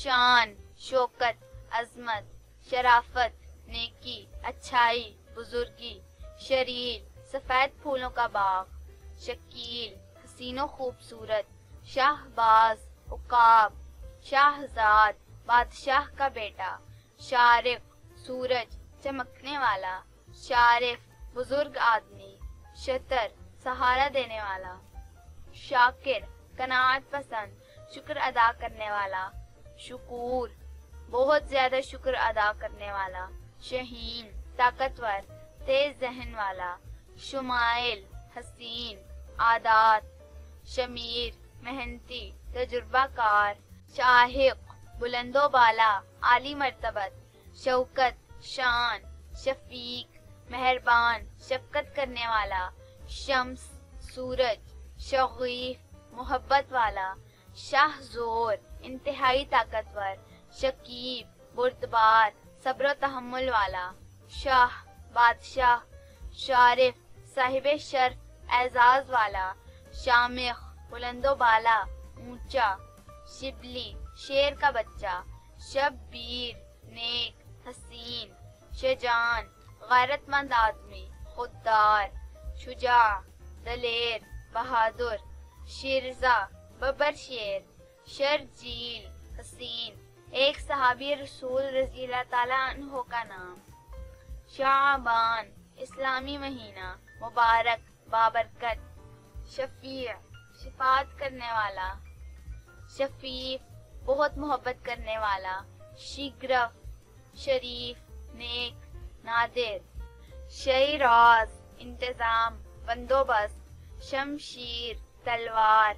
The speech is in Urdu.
شان شوکت عظمت شرافت نیکی اچھائی بزرگی شریر سفید پھولوں کا باغ شکیل حسین و خوبصورت شاہ باز عقاب شاہزاد بادشاہ کا بیٹا شارق سورج چمکنے والا شارف بزرگ آدمی شطر سہارا دینے والا شاکر قناعت پسند شکر ادا کرنے والا شکور بہت زیادہ شکر ادا کرنے والا شہین طاقتور تیز ذہن والا شمائل حسین عادات شمیر محنتی تجربہ کار شاہق بلند و بالا عالی مرتبت شوکت شان شفیق مہربان شفقت کرنے والا شمس سورج شغیف محبت والا شاہ زور انتہائی طاقتور شکیب بردبار صبر و تحمل والا شاہ بادشاہ شارف صاحب شرف اعزاز والا شامخ بلند و بالا اونچا شبلی شیر کا بچہ شبیر نیک حسین شجان غیرت مند آدمی خوددار شجاع دلیر بہادر شیرزا ببر شیر شرجیل حسین ایک صحابی رسول رضی اللہ تعالیٰ عنہ کا نام شعبان اسلامی مہینہ مبارک بابرکت شفیع شفاعت کرنے والا شفیف بہت محبت کرنے والا شگرف شریف نیک نادر شیراز انتظام بندوبست شمشیر تلوار